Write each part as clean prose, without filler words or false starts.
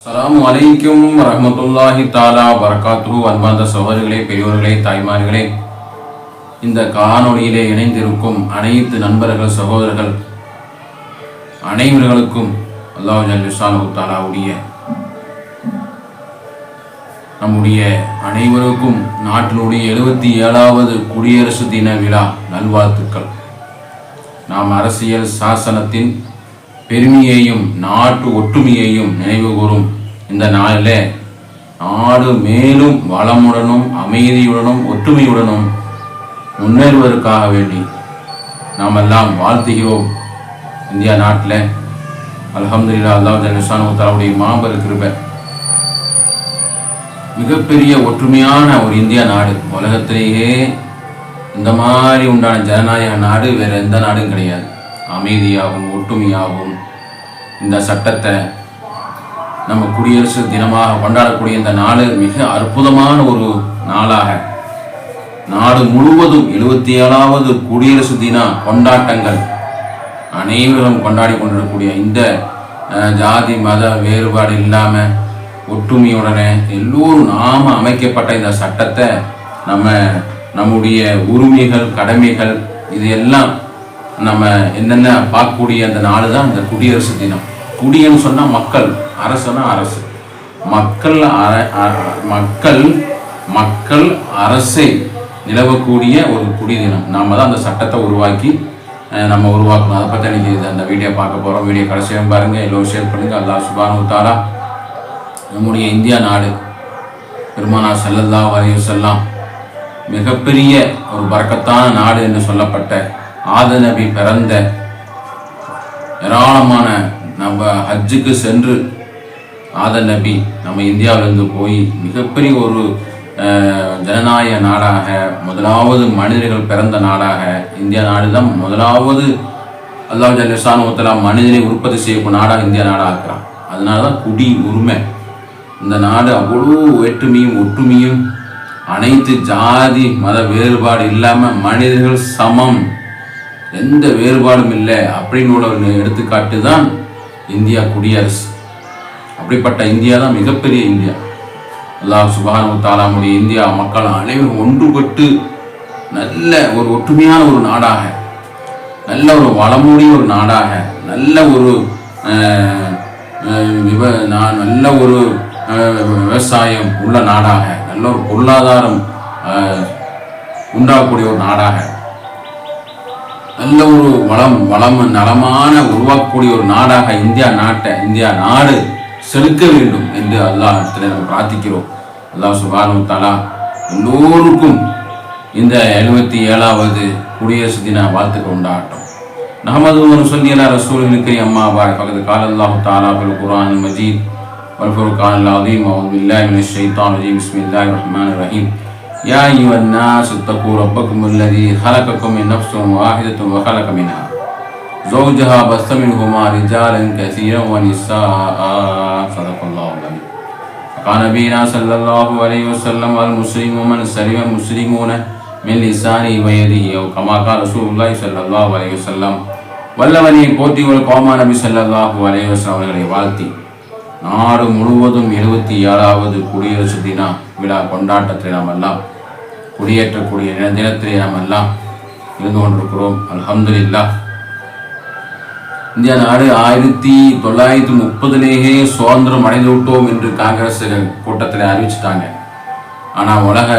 அஸ்ஸலாமு அலைக்கும் வரஹ்மத்துல்லாஹி தஆலா வரகாத்துஹு. அன்பார்ந்த சகோதரர்களே, பெரியோர்களே, தாய்மார்களே, இந்த காணொளியிலே இணைந்திருக்கும் அனைத்து நண்பர்கள், சகோதரர்கள் அனைவர்களுக்கும் அல்லாஹ் ஜல்ல ஷானஹு தஆலாவுடைய நம்முடைய அனைவருக்கும் நாட்டினுடைய 77வது குடியரசு தின விழா நல்வாழ்த்துக்கள். நாம் அரசியல் சாசனத்தின் பெருமையையும் நாட்டு ஒற்றுமையையும் நினைவு கூறும் இந்த நாளில் நாடு மேலும் வளமுடனும் அமைதியுடனும் ஒற்றுமையுடனும் முன்னேறுவதற்காக வேண்டி நாம் எல்லாம் வாழ்த்துகிறோம். இந்தியா நாட்டில் அல்ஹம்துலில்லாஹ், அல்லாஹ் ஜல்ல ஷானஹு தஆலாவுடைய மாபெரும் கிருபை, மிகப்பெரிய ஒற்றுமையான ஒரு இந்தியா நாடு. உலகத்திலேயே இந்த மாதிரி உண்டான ஜனநாயக நாடு வேறு எந்த நாடும் கிடையாது. அமைதியாகவும் ஒற்றுமையாகவும் இந்த சட்டத்தை நம்ம குடியரசு தினமாக கொண்டாடக்கூடிய இந்த நாடு மிக அற்புதமான ஒரு நாளாக நாடு முழுவதும் 77வது குடியரசு தின கொண்டாட்டங்கள் அனைவரும் கொண்டாடி கொண்டிருக்கக்கூடிய இந்த ஜாதி மத வேறுபாடு இல்லாமல் ஒற்றுமையுடனே எல்லோரும் நாம அமைக்கப்பட்ட இந்த சட்டத்தை நம்முடைய உரிமைகள், கடமைகள், இது எல்லாம் நம்ம என்னென்ன பார்க்கக்கூடிய அந்த நாள் தான் இந்த குடியரசு தினம். குடின்னு சொன்னால் மக்கள், அரசுனா அரசு, மக்கள் அரசை நிலவக்கூடிய ஒரு குடி தினம். நாம் தான் அந்த சட்டத்தை உருவாக்கி நம்ம உருவாக்கணும். அதை பற்றி இன்னைக்கு அந்த வீடியோ பார்க்க போகிறோம். வீடியோ கடைசியாக பாருங்கள், எல்லோரும் ஷேர் பண்ணுங்கள். அல்லாஹ் சுப்ஹானஹு தஆலா நம்முடைய இந்தியா நாடு பெருமானார் ஸல்லல்லாஹு அலைஹி வஸல்லம் மிகப்பெரிய ஒரு பரக்கத்தான நாடு என்று சொல்லப்பட்ட ஆத நபி பிறந்த ஏராளமான நம்ம ஹஜ்ஜுக்கு சென்று ஆத நபி நம்ம இந்தியாவிலிருந்து போய் மிகப்பெரிய ஒரு ஜனநாயக நாடாக, முதலாவது மனிதர்கள் பிறந்த நாடாக இந்தியா நாடு தான் முதலாவது அல்லாஹ் ஜல்ல ஷானஹு தஆலா மனிதனை உற்பத்தி செய்யக்கூடிய நாடாக இந்தியா நாடாக இருக்கிறான். அதனால தான் குடி உரிமை. இந்த நாடு அவ்வளோ வேற்றுமையும் ஒற்றுமையும், அனைத்து ஜாதி மத வேறுபாடு இல்லாமல் மனிதர்கள் சமம், எந்த வேறுபாடும் இல்லை அப்படின்னு ஒரு எடுத்துக்காட்டு தான் இந்தியா குடியரசு. அப்படிப்பட்ட இந்தியா தான் மிகப்பெரிய இந்தியா. அல்லாஹ் சுப்ஹானஹு தஆலாவுடைய இந்தியா மக்கள் அனைவரும் ஒன்றுபட்டு நல்ல ஒரு ஒற்றுமையான ஒரு நாடாக, நல்ல ஒரு வளமுடைய ஒரு நாடாக, நல்ல ஒரு நல்ல ஒரு விவசாயம் உள்ள நாடாக, நல்ல ஒரு பொருளாதாரம் உண்டாகக்கூடிய ஒரு நாடாக, நல்ல ஒரு நலமான உருவாக்கக்கூடிய ஒரு நாடாக இந்தியா நாடு செலுக்க வேண்டும் என்று அல்லாஹ் இடத்துல நம்ம பிரார்த்திக்கிறோம். அல்லாஹ் சுப்ஹானஹு தஆலா எல்லோருக்கும் இந்த 77வது குடியரசு தின வாழ்த்துக்கள் உண்டாகட்டும். நஹ்மதுஹு வ நுஸல்லி அலா ரசூலில் கரீம். அம்மா பஅத். ஃபகத் கால அல்லாஹு தஆலா ஃபில் குர்ஆனில் மஜீத் வல் ஃபுர்கானில் அஸீம். அஊது பில்லாஹி மினஷ் ஷைத்தானிர் ரஜீம். பிஸ்மில்லாஹிர் ரஹ்மானிர் ரஹீம். யா அய்யுஹன் நாஸ் இத்தகூ ரப்பக்கும் அல்லதீ ஹலகக்கும் மின் நஃப்ஸின் வாஹிதத்தின் வ ஹலக மின்ஹா ஸௌஜஹா வபஸ்ஸ மின்ஹுமா ரிஜாலன் கஸீரன் வ நிஸாஅ. ஸதகல்லாஹுல் அலீம். قال نبينا صلى الله عليه وسلم المسلم من سلم المسلمون من لسانه ويده أو كما قال رسول الله صلى الله عليه وسلم. வல்லவனை போற்றி ஒரு கோமா நபி ஸல்லல்லாஹு அலைஹி வஸல்லம் அவர்களை வாழ்த்தி நாடு முழுவதும் 77வது குடியரசு தின விழா கொண்டாட்டத்தில் நாம் எல்லாம் குடியேற்றக்கூடிய தினத்திலே நாம் எல்லாம் இருந்து கொண்டிருக்கிறோம். அல்ஹம்துலில்லாஹ். இந்தியா நாடு 1930லேயே சுதந்திரம் அடைந்து விட்டோம் என்று காங்கிரஸ் கூட்டத்தில் அறிவிச்சிட்டாங்க. ஆனால் உலக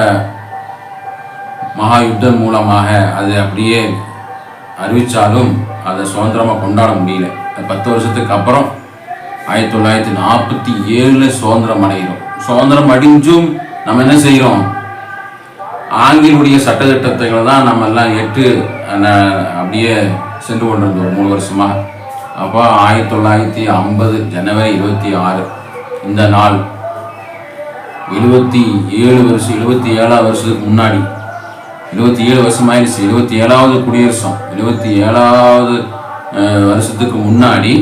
மகா யுத்தம் மூலமாக அது அப்படியே அறிவித்தாலும் அதை சுதந்திரமாக கொண்டாட முடியல. 10 வருஷத்துக்கு அப்புறம் 1947 சுதந்திரம் அடைகிறோம். சுதந்திரம் அடைஞ்சும் நம்ம என்ன செய்கிறோம்? ஆங்கிலுடைய சட்டத்திட்டங்களை தான் நம்ம எல்லாம் ஏற்று அப்படியே சென்று கொண்டிருந்தோம் 3 வருஷமாக. அப்போ 1950 ஜனவரி 26 இந்த நாள் 77 வருஷத்துக்கு முன்னாடி, 77 வருஷம் ஆயிடுச்சு. 77வது குடியரசும் 77வது வருஷத்துக்கு முன்னாடி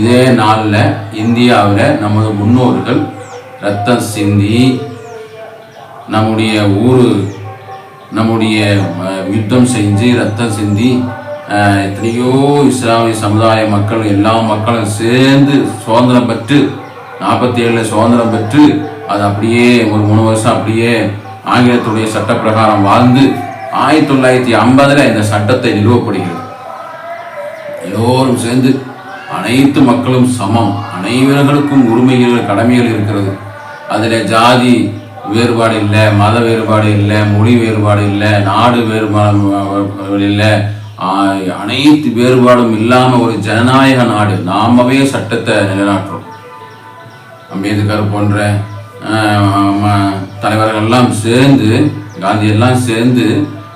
இதே நாளில் இந்தியாவில் நமது முன்னோர்கள் ரத்தம் சிந்தி நம்முடைய யுத்தம் செஞ்சு ரத்தம் சிந்தி எத்தனையோ இஸ்லாமிய சமுதாய மக்கள், எல்லா மக்களும் சேர்ந்து சுதந்திரம் பெற்று 47 சுதந்திரம் பெற்று அது அப்படியே ஒரு 3 வருஷம் அப்படியே ஆங்கிலத்துடைய சட்ட பிரகாரம் வாழ்ந்து 1950 இந்த சட்டத்தை நிறுவப்படுகிறது. எல்லோரும் சேர்ந்து அனைத்து மக்களும் சமம், அனைவர்களுக்கும் உரிமைகள் கடமைகள் இருக்கிறது. அதில் ஜாதி வேறுபாடு இல்லை, மத வேறுபாடு இல்லை, மொழி வேறுபாடு இல்லை, நாடு வேறுபாடு இல்லை, அனைத்து வேறுபாடும் இல்லாமல் ஒரு ஜனநாயக நாடு. நாமவே சட்டத்தை நிலைநாட்டுறோம். அம்பேத்கர் போன்ற தலைவர்கள்லாம் சேர்ந்து, காந்தி எல்லாம் சேர்ந்து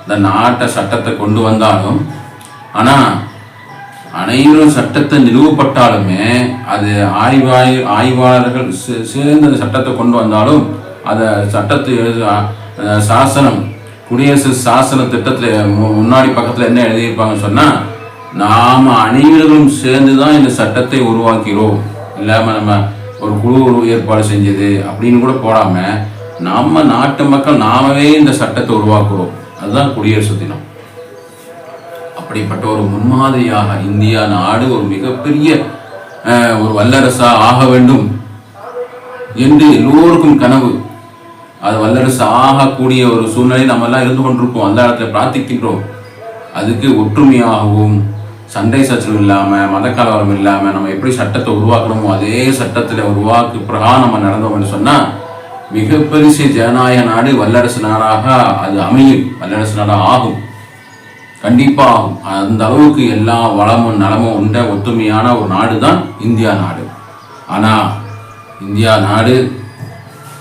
இந்த நாட்டை சட்டத்தை கொண்டு வந்தாலும், ஆனால் அனைவரும் சட்டத்தை நிறுவப்பட்டாலுமே அது ஆய்வாளர்கள் சேர்ந்து அந்த சட்டத்தை கொண்டு வந்தாலும் அதை சட்டத்தை சாசனம், குடியரசு சாசன திட்டத்தில் முன்னாடி பக்கத்தில் என்ன எழுதியிருப்பாங்கன்னு சொன்னால், நாம் அனைவர்களும் சேர்ந்து தான் இந்த சட்டத்தை உருவாக்கிறோம், இல்லாமல் நம்ம ஒரு குழு ஏற்பாடு செஞ்சது அப்படின்னு கூட போடாமல் நம்ம நாட்டு மக்கள் நாமவே இந்த சட்டத்தை உருவாக்குறோம். அதுதான் குடியரசு தினம். அப்படிப்பட்ட ஒரு முன்மாதிரியாக இந்தியா நாடு ஒரு மிகப்பெரிய ஒரு வல்லரசா ஆக வேண்டும் என்று எல்லோருக்கும் கனவு. அது வல்லரசு ஆகக்கூடிய ஒரு சூழ்நிலை நம்ம எல்லாம் இருந்து கொண்டிருக்கோம். அந்த இடத்துல பிரார்த்திக்கின்றோம். அதுக்கு ஒற்றுமையாகவும் சண்டை சச்சரவு இல்லாமல், மத கலவரம் இல்லாமல் நம்ம எப்படி சட்டத்தை உருவாக்கணுமோ அதே சட்டத்தில் உருவாக்கு பிரகாரம் நம்ம நடந்தோம்னு சொன்னால் மிகப்பெரிய ஜனநாயக நாடு, வல்லரசு நாடாக அது அமையும், வல்லரசு நாடாக ஆகும், கண்டிப்பாக ஆகும். அந்த அளவுக்கு எல்லா வளமும் நலமும் உண்ட ஒத்துமையான ஒரு நாடு தான் இந்தியா நாடு. ஆனால் இந்தியா நாடு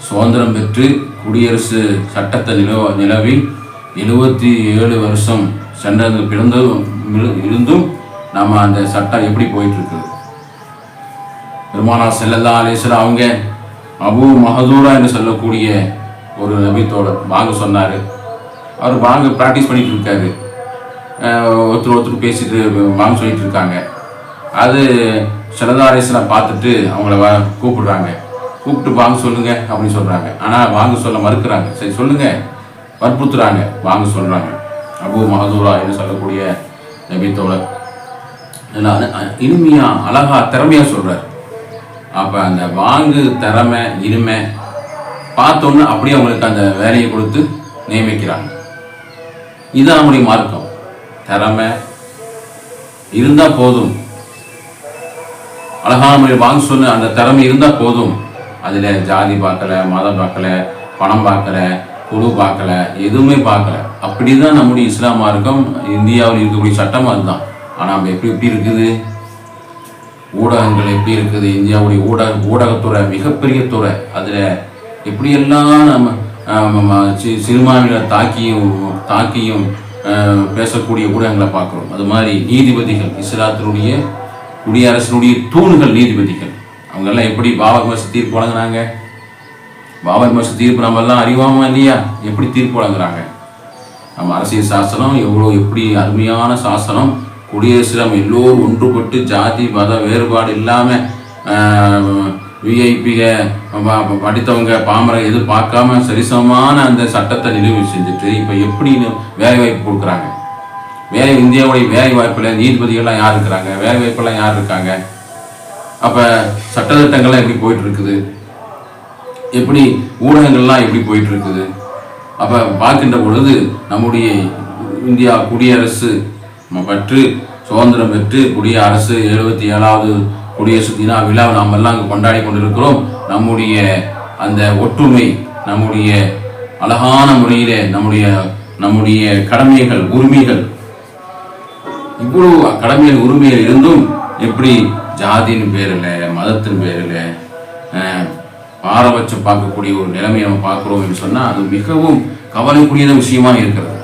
சுதந்திரம் பெற்று குடியரசு சட்டத்தை நிலவி 77 வருஷம் சென்றது இருந்தும் நம்ம அந்த சட்டம் எப்படி போயிட்டு இருக்கு. பெருமானார் ஸல்லல்லாஹு அலைஹி வஸல்லம் அவங்க அபூ மஹதூரா என்று சொல்லக்கூடிய ஒரு நபித்தோழர் வாங்க சொன்னார். அவர் வாங்க ப்ராக்டிஸ் பண்ணிட்டு இருக்காரு. ஒருத்தர் பேசிட்டு வாங்க சொல்லிட்டு இருக்காங்க. அது ஸல்லல்லாஹு அலைஹி வஸல்லம் பார்த்துட்டு அவங்கள கூப்பிடுறாங்க. கூப்பிட்டு வாங்க சொல்லுங்க அப்படின்னு சொல்றாங்க. ஆனால் வாங்க சொல்ல மறுக்கிறாங்க. சரி சொல்லுங்க, வற்புறுத்துறாங்க, வாங்க சொல்றாங்க. அபூ மஹதூரா என்று சொல்லக்கூடிய நபித்தோழர் இனிமையா அழகா திறமையா சொல்றாரு. அப்போ அந்த வாங்கு திறமை இனிமை பார்த்தோன்னு அப்படியே அவங்களுக்கு அந்த வேலையை கொடுத்து நியமிக்கிறாங்க. இதுதான் நம்முடைய மார்க்கம். திறமை இருந்தால் போதும், அழகான முறையில் வாங்க சொன்ன அந்த திறமை இருந்தால் போதும். அதில் ஜாதி பார்க்கல, மதம் பார்க்கல, பணம் பார்க்கல, குழு பார்க்கல, எதுவுமே பார்க்கல. அப்படி தான் நம்முடைய இஸ்லாம் மார்க்கம் இந்தியாவில் இருக்கக்கூடிய சட்டம் அதுதான். ஆனால் நம்ம எப்படி இருக்குது, ஊடகங்கள் எப்படி இருக்குது, இந்தியாவுடைய ஊடகத்துறை மிகப்பெரிய துறை. அதில் எப்படியெல்லாம் நம்ம சிறுபான்மையினர் தாக்கியும் பேசக்கூடிய ஊடகங்களை பார்க்குறோம். அது மாதிரி நீதிபதிகள், இஸ்லாத்தினுடைய குடியரசனுடைய தூண்கள் நீதிபதிகள், அவங்கெல்லாம் எப்படி பாபர் மசூதி தீர்ப்பு வழங்குறாங்க. பாபர் மசூதி தீர்ப்பு நம்ம எல்லாம் அறிவாமா இல்லையா, எப்படி தீர்ப்பு வழங்குறாங்க. நம்ம அரசியல் சாசனம் எப்படி அருமையான சாசனம். குடியரசு நம்ம எல்லோரும் ஒன்றுபட்டு ஜாதி மத வேறுபாடு இல்லாமல் விஐபிக படித்தவங்க பாமர எது பார்க்காம சரிசமமான அந்த சட்டத்தை நிறுவி செஞ்சுட்டு இப்போ எப்படி வேலை வாய்ப்பு கொடுக்குறாங்க. இந்தியாவுடைய வேலை வாய்ப்பில் நீதிபதிகள்லாம் யார் இருக்கிறாங்க, வேலை வாய்ப்பெல்லாம் யார் இருக்காங்க. அப்போ சட்டத்திட்டங்கள்லாம் எப்படி போயிட்டு இருக்குது, எப்படி ஊடகங்கள்லாம் எப்படி போயிட்டு இருக்குது. அப்போ பார்க்கின்ற பொழுது நம்முடைய இந்தியா குடியரசு பற்று சுதந்திரம் பெற்று அரசு 77வது குடியரசு தின விழாவை நாம் எல்லாம் அங்கே கொண்டாடி கொண்டிருக்கிறோம். நம்முடைய அந்த ஒற்றுமை, நம்முடைய அழகான முறையிலே நம்முடைய கடமைகள் உரிமைகள், இவ்வளவு கடமைகள் உரிமைகள் இருந்தும் எப்படி ஜாதியின் பேரில் மதத்தின் பேரில் பாரபட்சம் பார்க்கக்கூடிய ஒரு நிலைமையை நம்ம பார்க்குறோம் என்று சொன்னால் அது மிகவும் கவலைக்குரிய விஷயமாக இருக்கிறது.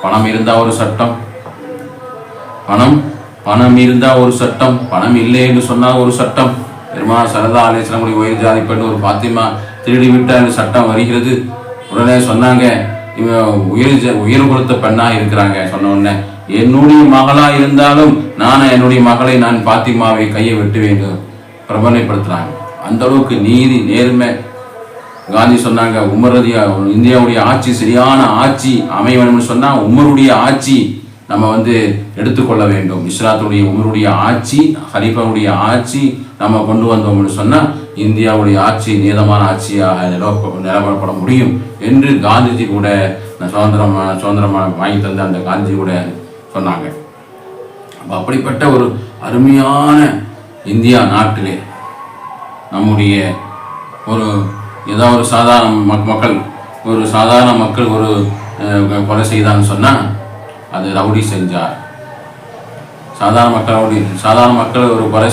பணம் இருந்தால் ஒரு சட்டம், பணம் இருந்தால் ஒரு சட்டம், பணம் இல்லை என்று சொன்னால் ஒரு சட்டம். பெருமானார் ஸல்லல்லாஹு அலைஹி வஸல்லம் உயர் ஜாதி பெண் ஒரு பாத்திமா திருடி விட்டால் சட்டம் வருகிறது. உடனே சொன்னாங்க, இவன் உயர் கொடுத்த பெண்ணாக இருக்கிறாங்க. சொன்ன உடனே என்னுடைய மகளா இருந்தாலும் என்னுடைய மகளை நான் பாத்திமாவை கையை வெட்ட வேண்டும் பிரபலப்படுத்துறாங்க. அந்த அளவுக்கு நீதி நேர்மை. காந்தி சொன்னாங்க, இந்தியாவுடைய ஆட்சி சரியான ஆட்சி அமைய வேணும்னு சொன்னால் உமருடைய ஆட்சி நம்ம எடுத்துக்கொள்ள வேண்டும். இஸ்லாத்துடைய உமருடைய ஆட்சி, ஹலீஃபாவுடைய ஆட்சி நம்ம கொண்டு வந்தோம்னு சொன்னால் இந்தியாவுடைய ஆட்சி நீதமான ஆட்சியாக நிலவரப்பட முடியும் என்று காந்திஜி கூட சுதந்திரம் வாங்கி தந்த அந்த காந்திஜி கூட சொன்னாங்க. அப்படிப்பட்ட ஒரு அருமையான இந்தியா நாட்டிலே நம்முடைய ஒரு ஏதாவது ஒரு சாதாரண மக்கள் ஒரு கொலை செய்தான்னு சொன்னால் அது ரவுடி செஞ்சார். சாதாரண மக்கள் ஒரு கொலை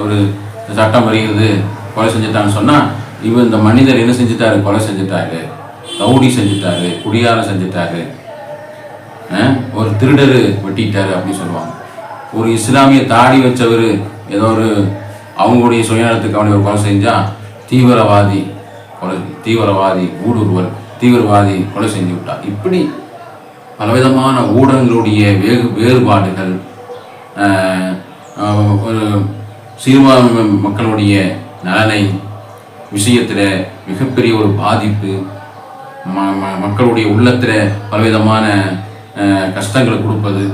ஒரு சட்டம் வருகிறது கொலை செஞ்சுட்டான்னு சொன்னால் இந்த மனிதர் என்ன செஞ்சுட்டாரு? கொலை செஞ்சுட்டாரு, ரவுடி செஞ்சுட்டாரு, குடியாரம் செஞ்சுட்டாரு, ஒரு திருடரு வெட்டிட்டாரு அப்படின்னு சொல்லுவாங்க. ஒரு இஸ்லாமிய தாடி வச்சவர் ஏதோ ஒரு அவங்களுடைய சுயநலத்துக்கு அவனை ஒரு கொலை செஞ்சால் தீவிரவாதி ஊடுருவல், தீவிரவாதி கொலை செஞ்சு விட்டார். இப்படி பலவிதமான ஊடகங்களுடைய வேறுபாடுகள், ஒரு சிறுபான்மை மக்களுடைய நலனை விஷயத்தில் மிகப்பெரிய ஒரு பாதிப்பு, மக்களுடைய உள்ளத்தில் பலவிதமான கஷ்டங்களை கொடுப்பது,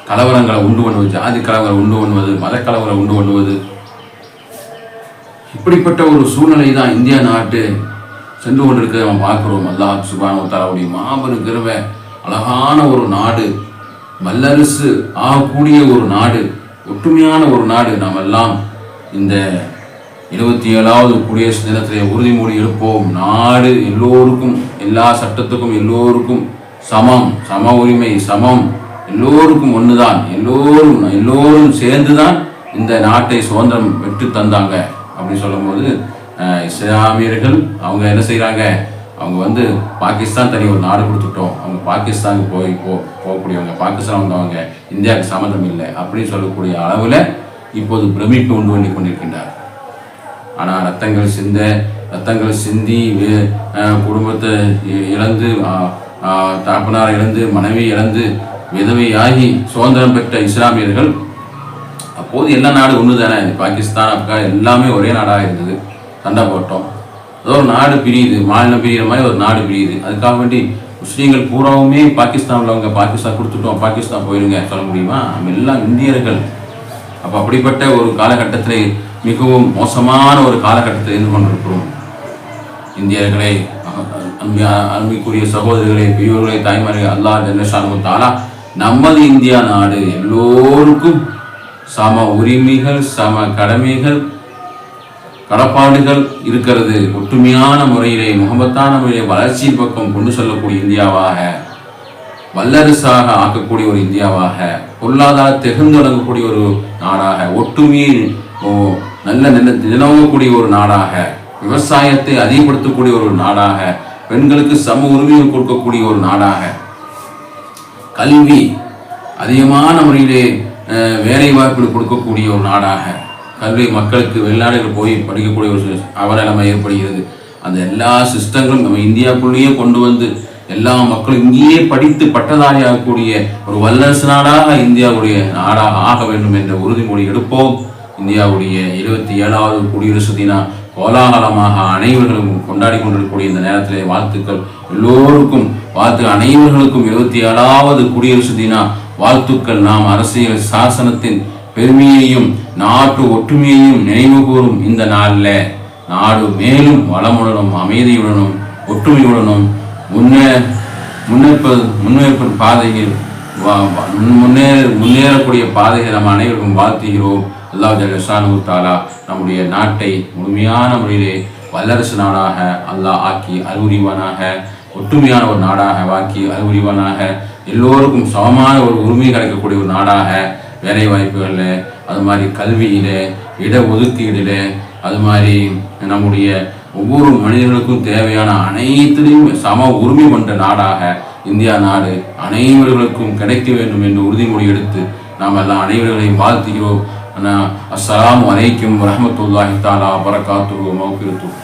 கலவரங்களை உண்டு பண்ணுவது, ஜாதி கலவரங்களை உண்டு பண்ணுவது, மத கலவரங்களை உண்டு பண்ணுவது, இப்படிப்பட்ட ஒரு சூழ்நிலை தான் இந்தியா நாட்டு சென்று கொண்டிருக்கிறத நம்ம பார்க்குறோம். அல்லாஹ் சுப்ஹானஹு வ தஆலாவுடைய மாபெரும் கிருபை, அழகான ஒரு நாடு, வல்லரசு ஆகக்கூடிய ஒரு நாடு, ஒற்றுமையான ஒரு நாடு. நாம் எல்லாம் இந்த 27வது குடியரசு தினத்திலே உறுதிமொழி எடுப்போம். நாடு எல்லோருக்கும், எல்லா சட்டத்துக்கும் எல்லோருக்கும் சமம், சம உரிமை, சமம், எல்லோருக்கும் ஒன்றுதான், எல்லோரும் சேர்ந்துதான் இந்த நாட்டை சுதந்திரம் பெற்று தந்தாங்க அப்படின்னு சொல்லும்போது இஸ்லாமியர்கள் அவங்க என்ன செய்கிறாங்க? அவங்க பாகிஸ்தான் தனி ஒரு நாடு கொடுத்துட்டோம், அவங்க பாகிஸ்தானுக்கு போகக்கூடியவங்க, பாகிஸ்தான் வந்தவங்க இந்தியாவுக்கு சம்மந்தம் இல்லை அப்படின்னு சொல்லக்கூடிய அளவில் இப்போது பிரமிப்பு உண்டு பண்ணி கொண்டிருக்கின்றார். ஆனால் ரத்தங்கள் சிந்தி குடும்பத்தை இழந்து, தகப்பனாரை இழந்து, மனைவி இழந்து, விதவையாகி சுதந்திரம் பெற்ற இஸ்லாமியர்கள் அப்போது எல்லா நாடு ஒன்று தானே, பாகிஸ்தான், ஆப்கான் எல்லாமே ஒரே நாடாக இருந்தது. சண்டை போட்டோம், ஏதோ ஒரு நாடு பிரியுது, மாநிலம் பிரிகிற மாதிரி ஒரு நாடு பிரியுது. அதுக்காக வேண்டி முஸ்லீம்கள் பூராவுமே பாகிஸ்தான் உள்ளவங்க பாகிஸ்தான் கொடுத்துட்டோம், பாகிஸ்தான் போயிருங்க சொல்ல முடியுமா? நம்ம எல்லாம் இந்தியர்கள். அப்போ அப்படிப்பட்ட ஒரு காலகட்டத்தில், மிகவும் மோசமான ஒரு காலகட்டத்தில் இருந்து கொண்டிருக்கிறோம். இந்தியர்களை, அன்பிற்குரிய சகோதரர்களே, பெரியோர்களே, தாய்மார்களே, அல்லாஹ் ஜல்ல ஷானஹு தஆலா நமது இந்தியா நாடு எல்லோருக்கும் சம உரிமைகள், சம கடமைகள், கடப்பாடுகள் இருக்கிறது. ஒற்றுமையான முறையிலே, முகமத்தான முறையிலே வளர்ச்சியின் பக்கம் கொண்டு செல்லக்கூடிய இந்தியாவாக, வல்லரசாக ஆக்கக்கூடிய ஒரு இந்தியாவாக, பொருளாதார தெகுந்து வழங்கக்கூடிய ஒரு நாடாக, ஒற்றுமையை நல்ல நிலவக்கூடிய ஒரு நாடாக, விவசாயத்தை அதிகப்படுத்தக்கூடிய ஒரு நாடாக, பெண்களுக்கு சம உரிமையை கொடுக்கக்கூடிய ஒரு நாடாக, கல்வி அதிகமான முறையிலே வேலை வாய்ப்பு கொடுக்கக்கூடிய ஒரு நாடாக, கல்வி மக்களுக்கு வெளிநாடுகள் போய் படிக்கக்கூடிய ஒரு அவநிலைமை ஏற்படுகிறது. அந்த எல்லா சிஸ்டங்களும் நம்ம இந்தியாவுக்குள்ளேயே கொண்டு வந்து எல்லா மக்களும் இங்கேயே படித்து பட்டதாரி ஆகக்கூடிய ஒரு வல்லரசு நாடாக இந்தியாவுடைய நாடாக ஆக வேண்டும் என்ற உறுதிமொழி எடுப்போம். இந்தியாவுடைய 27வது குடியரசு தின கோலாகலமாக அனைவர்களும் கொண்டாடி கொண்டிருக்கக்கூடிய இந்த நேரத்திலே வாழ்த்துக்கள் எல்லோருக்கும், அனைவர்களுக்கும் 27வது குடியரசு தின வாழ்த்துக்கள். நாம் அரசியல் சாசனத்தின் பெருமையையும் நாட்டு ஒற்றுமையையும் நினைவு கூறும் இந்த நாளில் நாடு மேலும் வளமுடனும் அமைதியுடனும் ஒற்றுமையுடனும் முன்னேற்ப பாதையில் முன்னேறக்கூடிய பாதையை நம்ம அனைவருக்கும் வாழ்த்துகிறோம். அல்லாஹ் ஜல்ல ஷானஹு தஆலா நம்முடைய நாட்டை முழுமையான முறையிலே வல்லரசு நாடாக அல்லாஹ் ஆக்கி அறிவுரிவானாக, ஒற்றுமையான ஒரு நாடாக ஆக்கி அறிவுரிவானாக, எல்லோருக்கும் சமமான ஒரு உரிமை கிடைக்கக்கூடிய ஒரு நாடாக, வேலை வாய்ப்புகளில், அது மாதிரி கல்வியில், இடஒதுக்கீடில், அது மாதிரி நம்முடைய ஒவ்வொரு மனிதர்களுக்கும் தேவையான அனைத்திலையும் சம உரிமை கொண்ட நாடாக இந்தியா நாடு அனைவர்களுக்கும் கிடைக்க வேண்டும் என்று உறுதிமொழி எடுத்து நாம் எல்லாம் அனைவர்களையும் வாழ்த்துகிறோம். அஸ்ஸலாமு அலைக்கும் வரஹ்மத்துல்லாஹி தஆலா வபரகாத்துஹு மௌஃபிரத்துஹு.